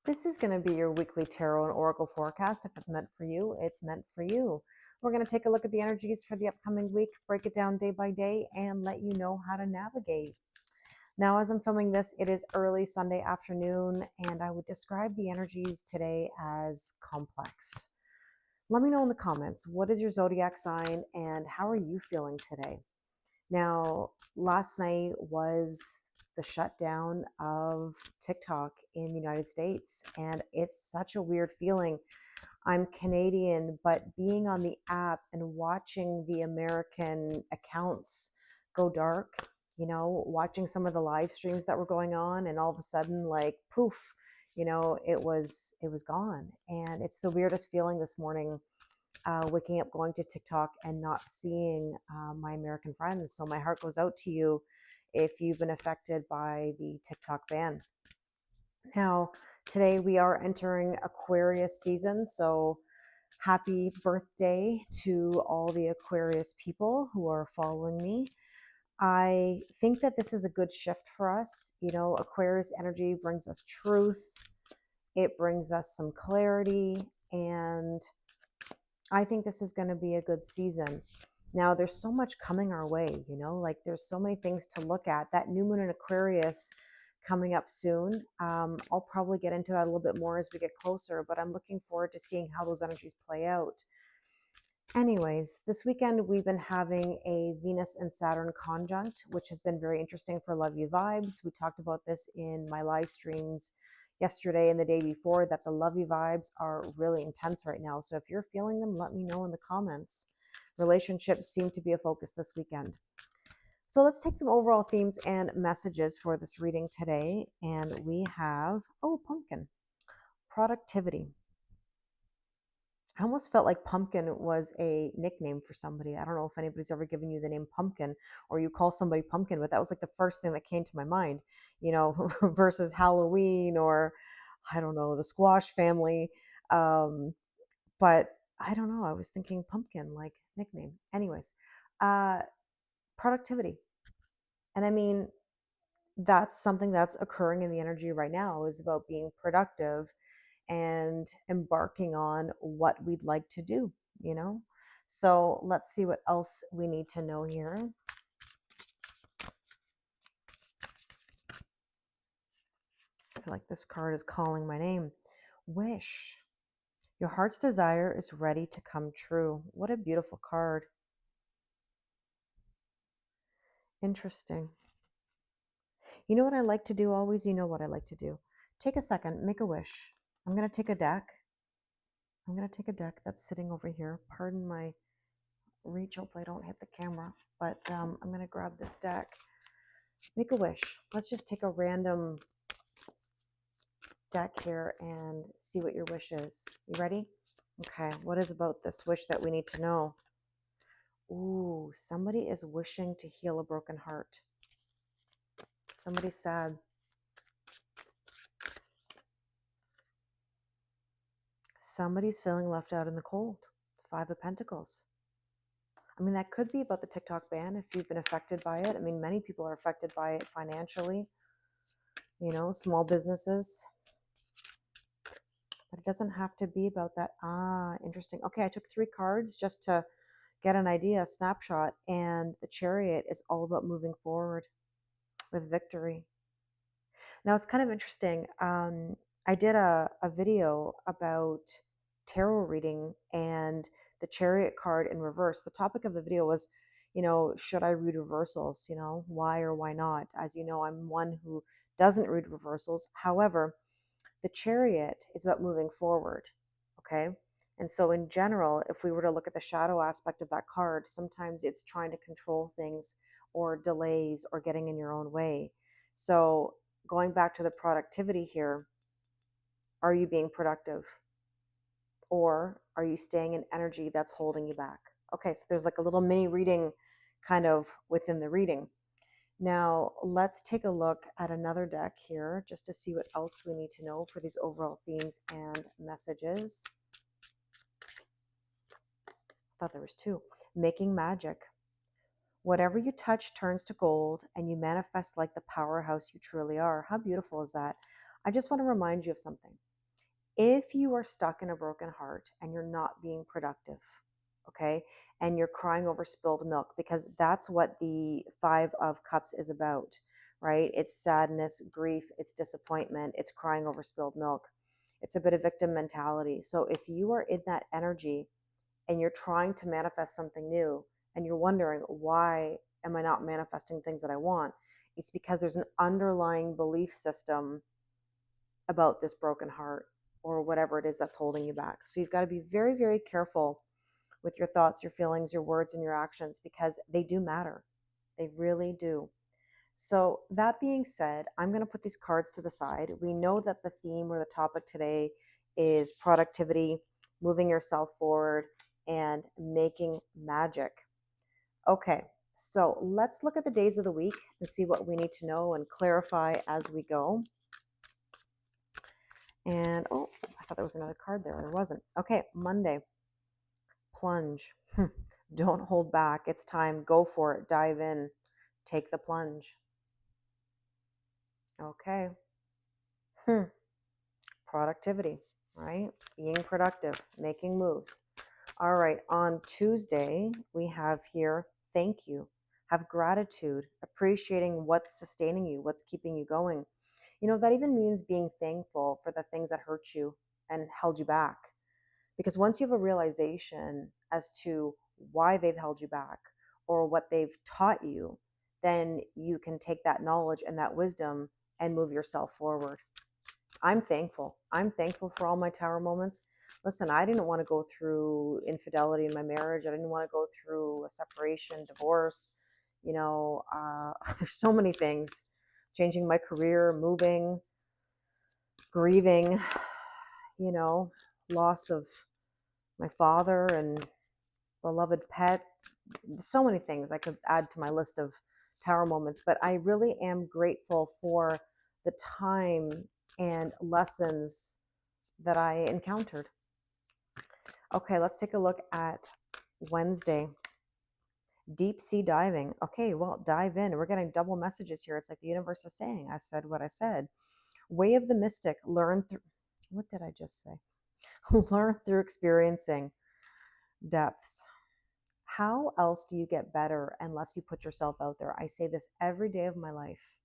This is going to be your weekly tarot and oracle forecast. If it's meant for you, it's meant for you. We're going to take a look at the energies for the upcoming week, break it down day by day, and let you know how to navigate. Now, as I'm filming this, it is early Sunday afternoon, and I would describe the energies today as complex. Let me know in the comments, what is your zodiac sign and how are you feeling today? Now, last night was the shutdown of TikTok in the United States, and it's such a weird feeling. I'm Canadian, but being on the app and watching the American accounts go dark, watching some of the live streams that were going on, and all of a sudden, like poof, it was gone. And it's the weirdest feeling this morning, waking up, going to TikTok and not seeing my American friends. So my heart goes out to you if you've been affected by the TikTok ban. Now, today we are entering Aquarius season. So happy birthday to all the Aquarius people who are following me. I think that this is a good shift for us. Aquarius energy brings us truth. It brings us some clarity, and I think this is going to be a good season. Now, there's so much coming our way, like there's so many things to look at. That new moon in Aquarius coming up soon. I'll probably get into that a little bit more as we get closer, but I'm looking forward to seeing how those energies play out. Anyways, this weekend we've been having a Venus and Saturn conjunct, which has been very interesting for Love You Vibes. We talked about this in my live streams yesterday and the day before, that the Love You Vibes are really intense right now. So if you're feeling them, let me know in the comments. Relationships seem to be a focus this weekend. So let's take some overall themes and messages for this reading today. And we have, pumpkin, productivity. I almost felt like pumpkin was a nickname for somebody. I don't know if anybody's ever given you the name Pumpkin, or you call somebody Pumpkin, but that was like the first thing that came to my mind, versus Halloween, or I don't know, the squash family. But I don't know. I was thinking pumpkin, like nickname. Anyways, uh, productivity. And I mean, that's something that's occurring in the energy right now, is about being productive and embarking on what we'd like to do. So let's see what else we need to know here. I feel like this card is calling my name. Wish. Your heart's desire is ready to come true. What a beautiful card. Interesting. You know what I like to do always? You know what I like to do? Take a second, make a wish. I'm going to take a deck. I'm going to take a deck that's sitting over here. Pardon my reach. Hopefully I don't hit the camera. But I'm going to grab this deck. Make a wish. Let's just take a random deck here and see what your wish is. You ready? Okay. What is about this wish that we need to know? Ooh, somebody is wishing to heal a broken heart. Somebody's sad. Somebody's feeling left out in the cold. Five of Pentacles. I mean, that could be about the TikTok ban if you've been affected by it. I mean, many people are affected by it financially, small businesses. But it doesn't have to be about that. Interesting. Okay, I took 3 cards just to get an idea, a snapshot. And the Chariot is all about moving forward with victory. Now, it's kind of interesting. I did a video about tarot reading and the Chariot card in reverse. The topic of the video was, should I read reversals? Why or why not? As you know, I'm one who doesn't read reversals. However, the Chariot is about moving forward, okay? And so in general, if we were to look at the shadow aspect of that card, sometimes it's trying to control things or delays or getting in your own way. So going back to the productivity here, are you being productive? Or are you staying in energy that's holding you back? Okay, so there's like a little mini reading kind of within the reading. Now, let's take a look at another deck here just to see what else we need to know for these overall themes and messages. I thought there was 2. Making magic. Whatever you touch turns to gold and you manifest like the powerhouse you truly are. How beautiful is that? I just want to remind you of something. If you are stuck in a broken heart and you're not being productive, okay, and you're crying over spilled milk, because that's what the Five of Cups is about, right? It's sadness, grief, it's disappointment, it's crying over spilled milk. It's a bit of victim mentality. So if you are in that energy and you're trying to manifest something new and you're wondering, why am I not manifesting things that I want? It's because there's an underlying belief system about this broken heart or whatever it is that's holding you back. So you've got to be very, very careful with your thoughts, your feelings, your words, and your actions, because they do matter. They really do. So that being said, I'm going to put these cards to the side. We know that the theme or the topic today is productivity, moving yourself forward, and making magic. Okay, so let's look at the days of the week and see what we need to know and clarify as we go. And oh, I thought there was another card there. There wasn't. Okay, Monday. Plunge. Don't hold back. It's time. Go for it. Dive in. Take the plunge. Okay. Productivity, right? Being productive, making moves. All right. On Tuesday, we have here thank you. Have gratitude, appreciating what's sustaining you, what's keeping you going. You know, that even means being thankful for the things that hurt you and held you back. Because once you have a realization as to why they've held you back or what they've taught you, then you can take that knowledge and that wisdom and move yourself forward. I'm thankful. I'm thankful for all my tower moments. Listen, I didn't want to go through infidelity in my marriage. I didn't want to go through a separation, divorce. You know, there's so many things. Changing my career, moving, grieving, you know, loss of my father and beloved pet. So many things I could add to my list of tower moments, but I really am grateful for the time and lessons that I encountered. Okay, let's take a look at Wednesday. Deep sea diving. Okay, well, dive in. We're getting double messages here. It's like the universe is saying, I said what I said. Way of the mystic. Learn through, what did I just say? Learn through experiencing depths. How else do you get better unless you put yourself out there? I say this every day of my life.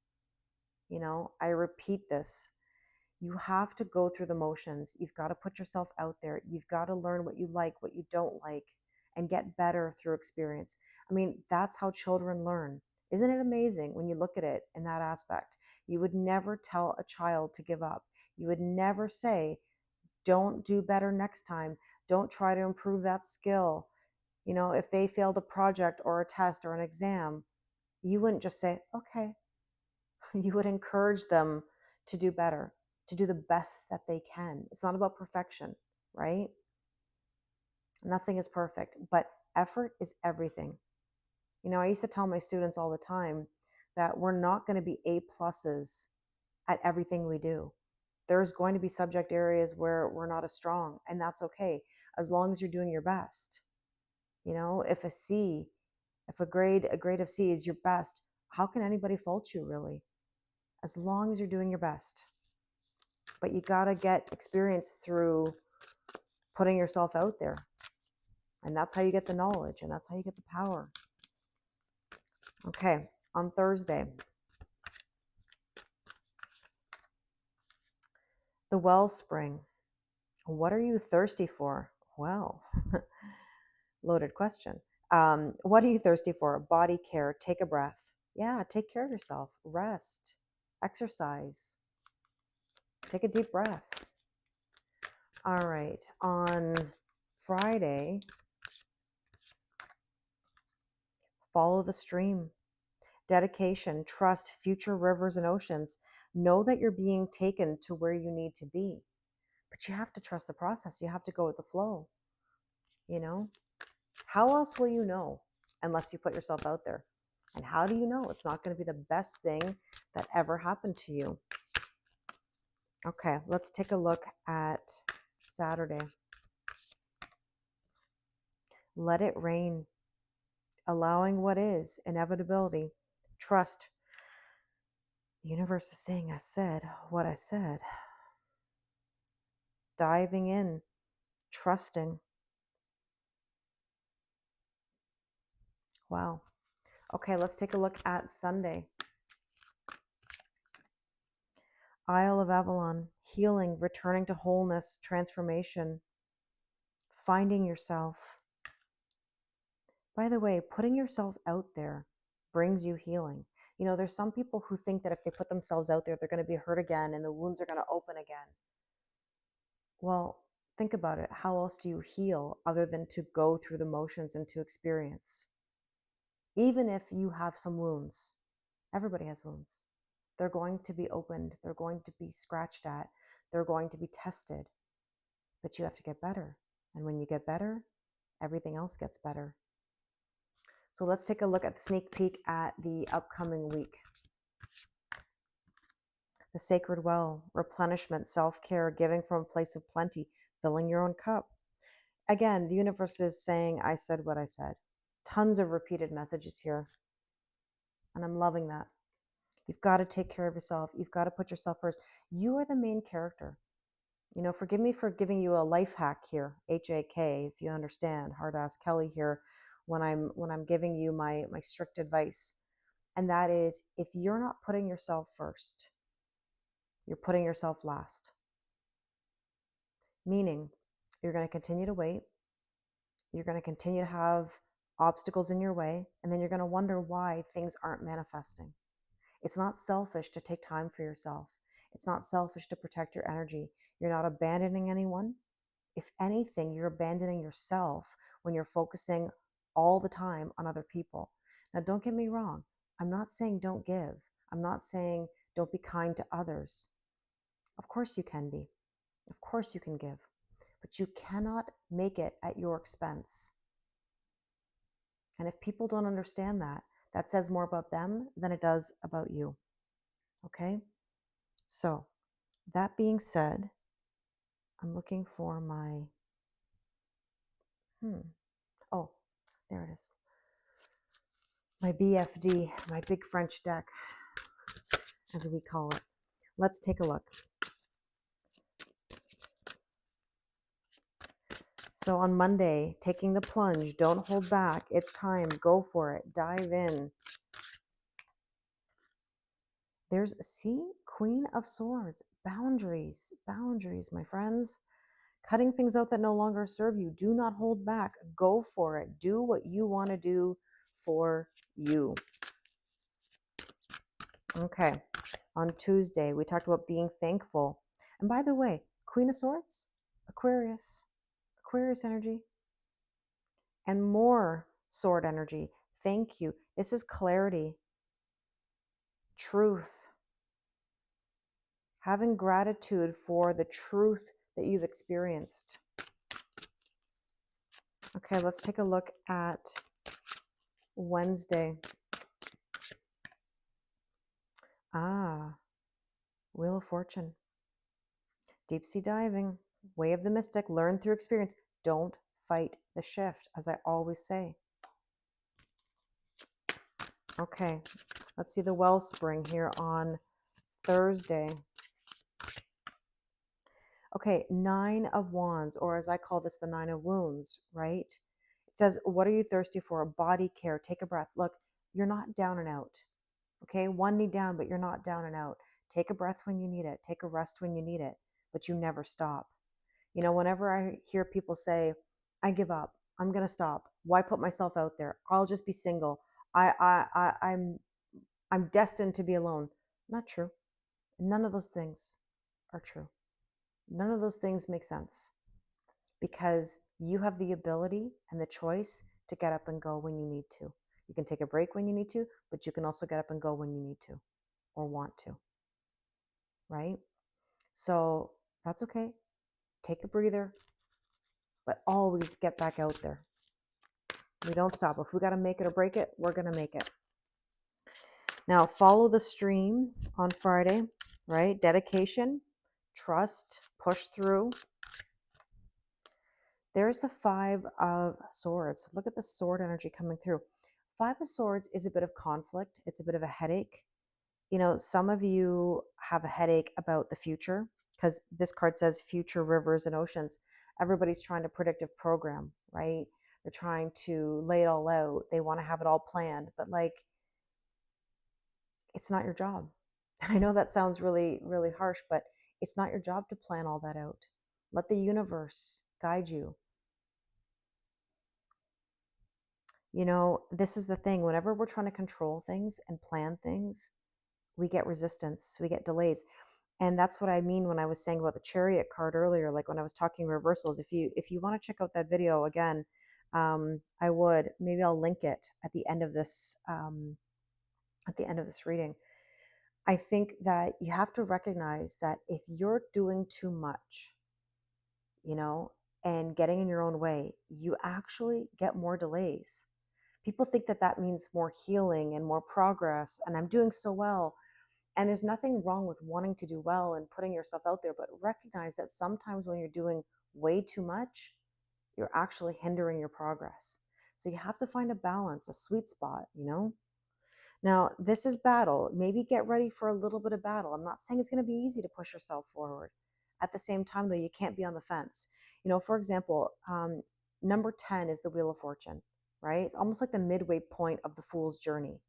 You know, I repeat this. You have to go through the motions. You've got to put yourself out there. You've got to learn what you like, what you don't like, and get better through experience. I mean, that's how children learn. Isn't it amazing when you look at it in that aspect? You would never tell a child to give up. You would never say, don't do better next time. Don't try to improve that skill. You know, if they failed a project or a test or an exam, you wouldn't just say, okay. You would encourage them to do better, to do the best that they can. It's not about perfection, right? Nothing is perfect, but effort is everything. You know, I used to tell my students all the time that we're not going to be A pluses at everything we do. There's going to be subject areas where we're not as strong, and that's okay, as long as you're doing your best. You know, if a grade of C is your best, how can anybody fault you, really? As long as you're doing your best. But you got to get experience through putting yourself out there. And that's how you get the knowledge, and that's how you get the power. Okay, on Thursday, the wellspring. What are you thirsty for? Well, loaded question. What are you thirsty for? Body care, take a breath. Yeah, take care of yourself. Rest, exercise, take a deep breath. All right, on Friday, follow the stream. Dedication, trust, future rivers and oceans. Know that you're being taken to where you need to be. But you have to trust the process. You have to go with the flow. You know? How else will you know unless you put yourself out there? And how do you know it's not going to be the best thing that ever happened to you? Okay, let's take a look at Saturday. Let it rain. Allowing what is, inevitability. Trust. The universe is saying, I said what I said. Diving in, trusting. Wow. Okay, let's take a look at Sunday. Isle of Avalon, healing, returning to wholeness, transformation, finding yourself. By the way, putting yourself out there brings you healing. You know, there's some people who think that if they put themselves out there, they're going to be hurt again and the wounds are going to open again. Well, think about it. How else do you heal other than to go through the motions and to experience? Even if you have some wounds, everybody has wounds. They're going to be opened. They're going to be scratched at. They're going to be tested. But you have to get better. And when you get better, everything else gets better. So let's take a look at the sneak peek at the upcoming week. The sacred well, replenishment, self-care, giving from a place of plenty, filling your own cup. Again, the universe is saying, I said what I said. Tons of repeated messages here. And I'm loving that. You've got to take care of yourself. You've got to put yourself first. You are the main character. You know, forgive me for giving you a life hack here, HAK, if you understand, hard ass Kelly here, when I'm giving you my strict advice. And that is, if you're not putting yourself first, you're putting yourself last. Meaning, you're going to continue to wait. You're going to continue to have obstacles in your way, and then you're going to wonder why things aren't manifesting. It's not selfish to take time for yourself. It's not selfish to protect your energy. You're not abandoning anyone. If anything, you're abandoning yourself when you're focusing all the time on other people. Now, don't get me wrong. I'm not saying don't give. I'm not saying don't be kind to others. Of course you can be. Of course you can give. But you cannot make it at your expense. And if people don't understand that, that says more about them than it does about you. Okay? So, that being said, I'm looking for my, oh, there it is. My BFD, my big French deck, as we call it. Let's take a look. So on Monday, taking the plunge, don't hold back. It's time. Go for it. Dive in. There's, see, Queen of Swords. Boundaries. Boundaries, my friends. Cutting things out that no longer serve you. Do not hold back. Go for it. Do what you want to do for you. Okay. On Tuesday, we talked about being thankful. And by the way, Queen of Swords, Aquarius energy, and more sword energy. Thank you. This is clarity, truth, having gratitude for the truth that you've experienced. Okay, let's take a look at Wednesday. Wheel of Fortune. Deep sea diving, way of the mystic, learn through experience. Don't fight the shift, as I always say. Okay, let's see the wellspring here on Thursday. Okay, 9 of Wands, or as I call this, the 9 of Wounds, right? It says, what are you thirsty for? Body care, take a breath. Look, you're not down and out. Okay, one knee down, but you're not down and out. Take a breath when you need it. Take a rest when you need it, but you never stop. You know, whenever I hear people say, I give up, I'm going to stop. Why put myself out there? I'll just be single. I'm destined to be alone. Not true. None of those things are true. None of those things make sense because you have the ability and the choice to get up and go when you need to. You can take a break when you need to, but you can also get up and go when you need to or want to, right? So that's okay. Take a breather, but always get back out there. We don't stop. If we got to make it or break it, we're going to make it. Now, follow the stream on Friday, right? Dedication, trust, push through. There's the 5 of Swords. Look at the sword energy coming through. 5 of Swords is a bit of conflict. It's a bit of a headache. You know, some of you have a headache about the future because this card says future rivers and oceans. Everybody's trying to predictive program, right? They're trying to lay it all out. They want to have it all planned, but like, it's not your job. And I know that sounds really, really harsh, but it's not your job to plan all that out. Let the universe guide you. You know, this is the thing. Whenever we're trying to control things and plan things, we get resistance, we get delays. And that's what I mean when I was saying about the Chariot card earlier, like when I was talking reversals. If you want to check out that video again, I would. Maybe I'll link it at the end of this reading. I think that you have to recognize that if you're doing too much, you know, and getting in your own way, you actually get more delays. People think that that means more healing and more progress, and I'm doing so well. And there's nothing wrong with wanting to do well and putting yourself out there, but recognize that sometimes when you're doing way too much, you're actually hindering your progress. So you have to find a balance, a sweet spot, you know? Now, this is battle. Maybe get ready for a little bit of battle. I'm not saying it's going to be easy to push yourself forward. At the same time, though, you can't be on the fence. You know, for example, number 10 is the Wheel of Fortune, right? It's almost like the midway point of the fool's journey.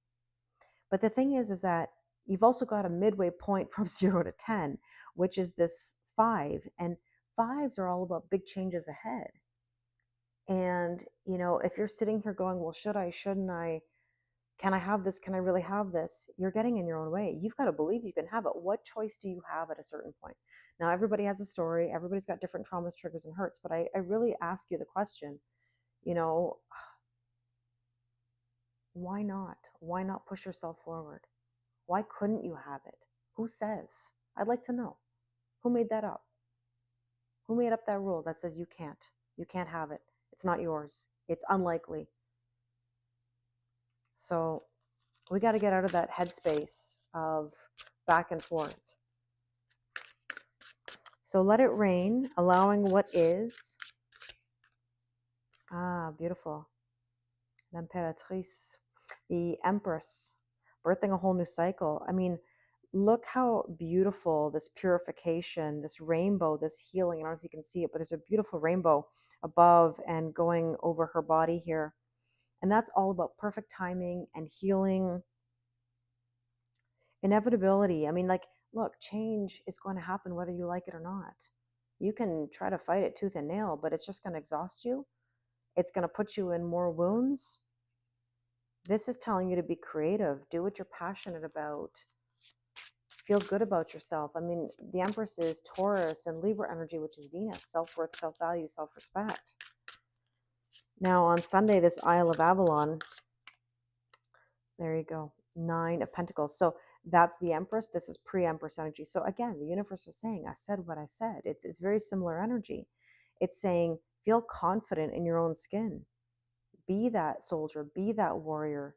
But the thing is that you've also got a midway point from 0 to 10, which is this 5. And 5s are all about big changes ahead. And, you know, if you're sitting here going, well, should I, shouldn't I? Can I have this? Can I really have this? You're getting in your own way. You've got to believe you can have it. What choice do you have at a certain point? Now, everybody has a story. Everybody's got different traumas, triggers, and hurts. But I really ask you the question, you know, why not? Why not push yourself forward? Why couldn't you have it? Who says? I'd like to know. Who made that up? Who made up that rule that says you can't? You can't have it. It's not yours. It's unlikely. So we got to get out of that headspace of back and forth. So let it rain, allowing what is. Ah, beautiful. L'Impératrice, the Empress, birthing a whole new cycle. I mean, look how beautiful this purification, this rainbow, this healing. I don't know if you can see it, but there's a beautiful rainbow above and going over her body here. And that's all about perfect timing and healing. Inevitability. I mean, like, look, change is going to happen whether you like it or not. You can try to fight it tooth and nail, but it's just going to exhaust you. It's going to put you in more wounds. This is telling you to be creative. Do what you're passionate about. Feel good about yourself. I mean, the Empress is Taurus and Libra energy, which is Venus, self-worth, self-value, self-respect. Now on Sunday, this Isle of Avalon, there you go, 9 of Pentacles. So that's the Empress. This is pre-Empress energy. So again, the universe is saying, I said what I said. It's very similar energy. It's saying, feel confident in your own skin. Be that soldier, be that warrior.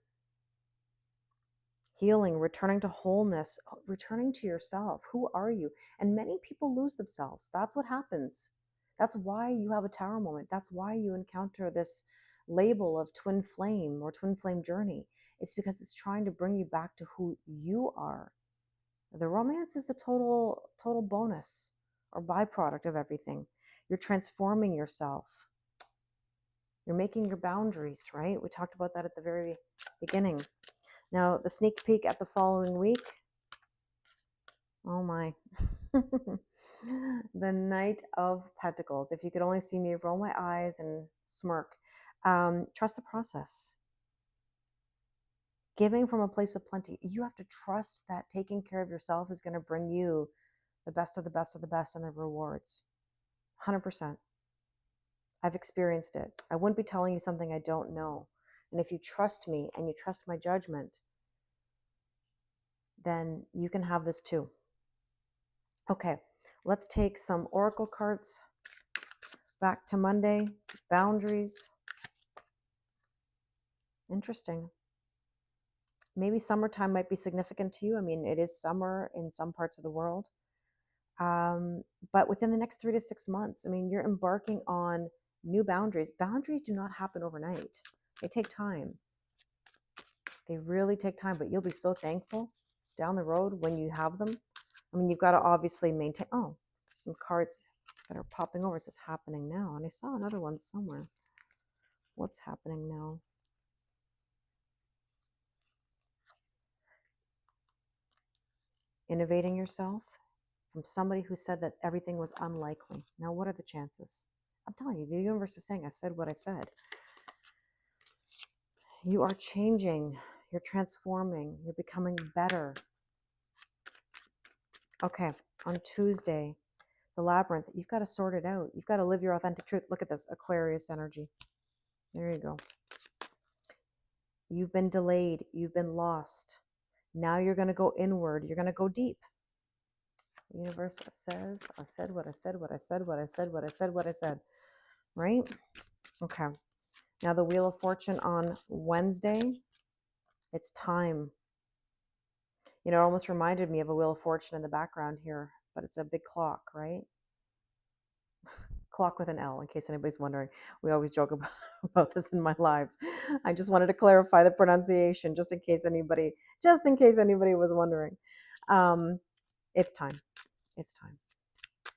Healing, returning to wholeness, returning to yourself. Who are you? And many people lose themselves. That's what happens. That's why you have a tower moment. That's why you encounter this label of twin flame or twin flame journey. It's because it's trying to bring you back to who you are. The romance is a total bonus or byproduct of everything. You're transforming yourself. You're making your boundaries, right? We talked about that at the very beginning. Now, the sneak peek at the following week. Oh my. The Knight of Pentacles. If you could only see me roll my eyes and smirk. Trust the process. Giving from a place of plenty. You have to trust that taking care of yourself is going to bring you the best of the best of the best and the rewards. 100%. I've experienced it. I wouldn't be telling you something I don't know. And if you trust me and you trust my judgment, then you can have this too. Okay, let's take some oracle cards. Back to Monday, boundaries. Interesting. Maybe summertime might be significant to you. I mean, it is summer in some parts of the world. But within the next 3 to 6 months, I mean, you're embarking on new boundaries. Boundaries do not happen overnight. They take time. They really take time, but you'll be so thankful down the road when you have them. I mean, you've got to obviously maintain. Oh, some cards that are popping over. It says happening now. And I saw another one somewhere. What's happening now? Innovating yourself from somebody who said that everything was unlikely. Now, what are the chances? I'm telling you, the universe is saying I said what I said. You are changing. You're transforming. You're becoming better. Okay, on Tuesday, the labyrinth, you've got to sort it out. You've got to live your authentic truth. Look at this, Aquarius energy. There you go. You've been delayed. You've been lost. Now you're going to go inward. You're going to go deep. The universe says, I said what I said, what I said, what I said, what I said, what I said. Right? Okay. Now the Wheel of Fortune on Wednesday, it's time. You know, it almost reminded me of a Wheel of Fortune in the background here, but it's a big clock, right? Clock with an L, in case anybody's wondering. We always joke about this in my lives. I just wanted to clarify the pronunciation, just in case anybody was wondering. It's time. It's time.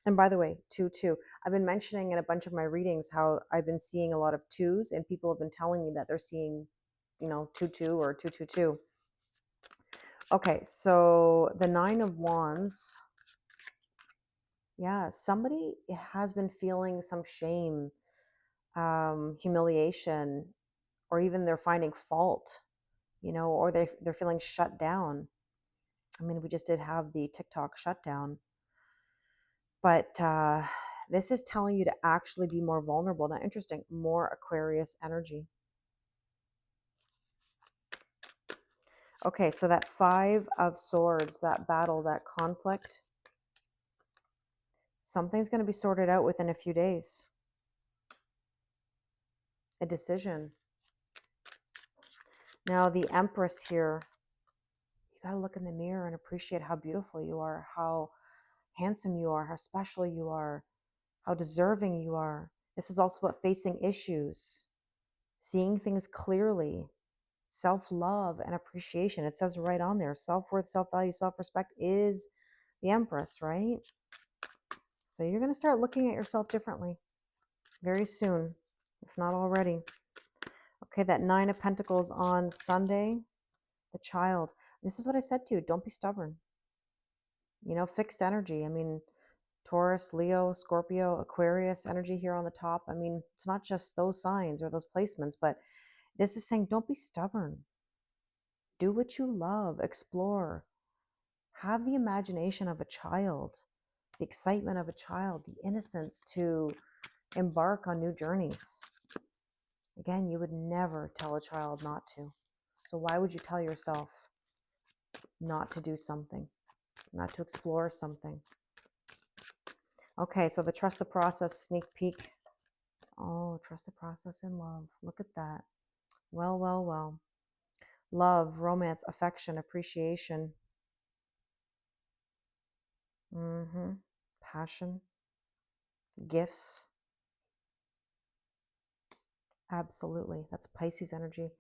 And by the way, 2-2. I've been mentioning in a bunch of my readings how I've been seeing a lot of twos, and people have been telling me that they're seeing, 2-2 or 2-2-2. Okay, so the 9 of Wands. Yeah, somebody has been feeling some shame, humiliation, or even they're finding fault, or they're feeling shut down. I mean, we just did have the TikTok shutdown, but this is telling you to actually be more vulnerable. Now, interesting, more Aquarius energy. Okay, so that 5 of Swords, that battle, that conflict, something's going to be sorted out within a few days. A decision. Now, the Empress here, you got to look in the mirror and appreciate how beautiful you are, how handsome you are, how special you are, how deserving you are. This is also about facing issues, seeing things clearly, self-love and appreciation. It says right on there, self-worth, self-value, self-respect is the Empress, right? So you're going to start looking at yourself differently very soon, if not already. Okay, that 9 of Pentacles on Sunday, the Child. This is what I said to you. Don't be stubborn. Fixed energy. I mean, Taurus, Leo, Scorpio, Aquarius energy here on the top. I mean, it's not just those signs or those placements, but this is saying don't be stubborn. Do what you love. Explore. Have the imagination of a child, the excitement of a child, the innocence to embark on new journeys. Again, you would never tell a child not to. So why would you tell yourself not to do something, not to explore something? Okay, so the trust the process sneak peek. Oh, trust the process in love. Look at that. Well, well, well. Love, romance, affection, appreciation. Passion, gifts. Absolutely. That's Pisces energy.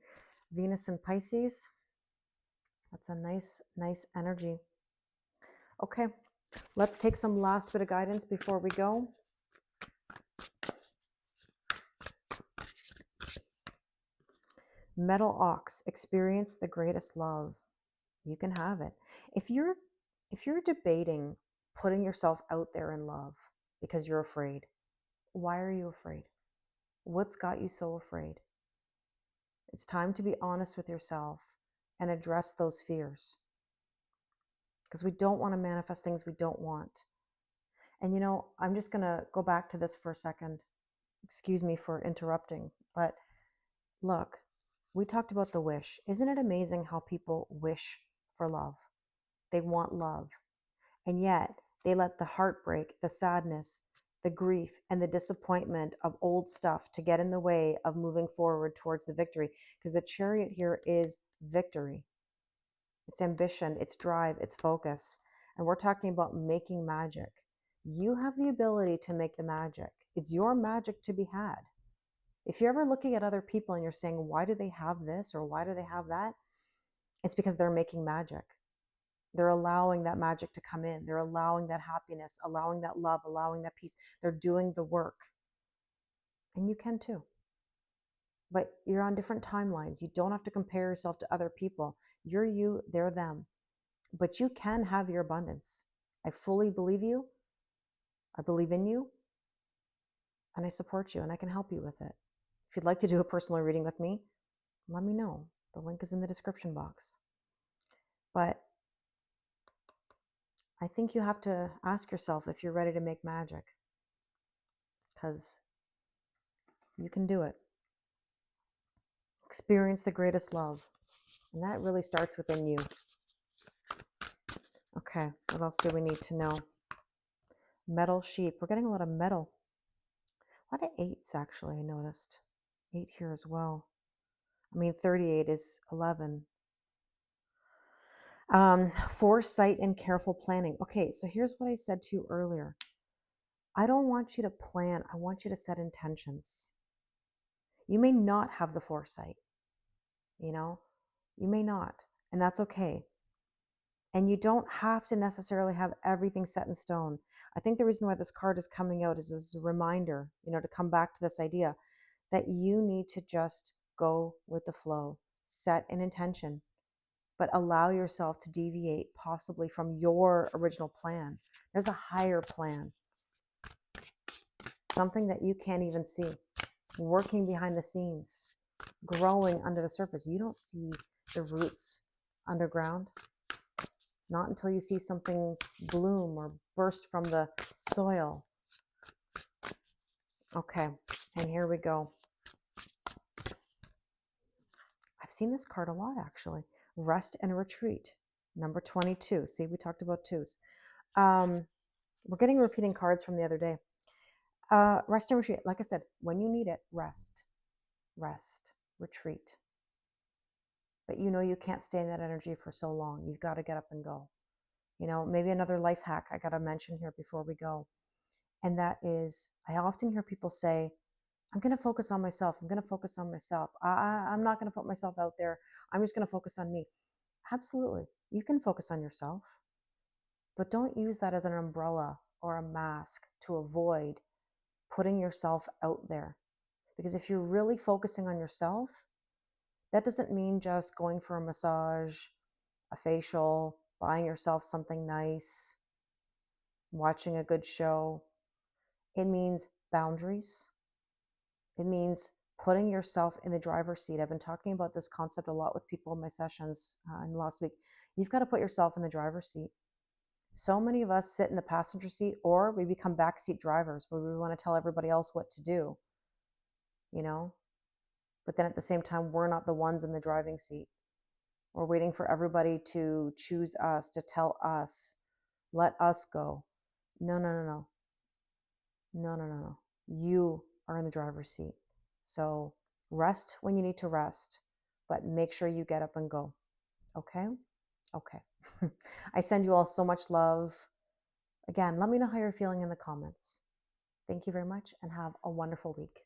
Venus and Pisces. That's a nice, nice energy. Okay, let's take some last bit of guidance before we go. Metal Ox, experience the greatest love. You can have it. If you're debating putting yourself out there in love because you're afraid, why are you afraid? What's got you so afraid? It's time to be honest with yourself and address those fears, because we don't want to manifest things we don't want. And I'm just going to go back to this for a second. Excuse me for interrupting, but look, we talked about the wish. Isn't it amazing how people wish for love? They want love. And yet they let the heartbreak, the sadness, the grief, and the disappointment of old stuff to get in the way of moving forward towards the victory. Because the Chariot here is victory. It's ambition, it's drive, it's focus. And we're talking about making magic. You have the ability to make the magic. It's your magic to be had. If you're ever looking at other people and you're saying, why do they have this or why do they have that? It's because they're making magic. They're allowing that magic to come in. They're allowing that happiness, allowing that love, allowing that peace. They're doing the work. And you can too. But you're on different timelines. You don't have to compare yourself to other people. You're you, they're them. But you can have your abundance. I fully believe you. I believe in you. And I support you and I can help you with it. If you'd like to do a personal reading with me, let me know. The link is in the description box. But I think you have to ask yourself if you're ready to make magic, because you can do it. Experience the greatest love. And that really starts within you. Okay, what else do we need to know? Metal sheep. We're getting a lot of metal. A lot of eights, actually, I noticed. 8 here as well. I mean, 38 is 11. Foresight and careful planning. Okay, so here's what I said to you earlier. I don't want you to plan. I want you to set intentions. You may not have the foresight, you may not, and that's okay. And you don't have to necessarily have everything set in stone. I think the reason why this card is coming out is as a reminder, to come back to this idea that you need to just go with the flow, set an intention, but allow yourself to deviate possibly from your original plan. There's a higher plan, something that you can't even see, working behind the scenes, growing under the surface. You don't see the roots underground. Not until you see something bloom or burst from the soil. Okay, and here we go. I've seen this card a lot, actually. Rest and retreat, number 22. See, we talked about twos. We're getting repeating cards from the other day. Rest and retreat. Like I said, when you need it, rest, retreat. But you can't stay in that energy for so long. You've got to get up and go. Maybe another life hack I got to mention here before we go. And that is, I often hear people say, I'm going to focus on myself. I'm going to focus on myself. I'm not going to put myself out there. I'm just going to focus on me. Absolutely. You can focus on yourself, but don't use that as an umbrella or a mask to avoid putting yourself out there. Because if you're really focusing on yourself, that doesn't mean just going for a massage, a facial, buying yourself something nice, watching a good show. It means boundaries. It means putting yourself in the driver's seat. I've been talking about this concept a lot with people in my sessions in the last week. You've got to put yourself in the driver's seat. So many of us sit in the passenger seat, or we become backseat drivers where we want to tell everybody else what to do, But then at the same time, we're not the ones in the driving seat. We're waiting for everybody to choose us, to tell us, let us go. No. You are in the driver's seat. So rest when you need to rest, but make sure you get up and go. Okay? Okay. I send you all so much love. Again, let me know how you're feeling in the comments. Thank you very much and have a wonderful week.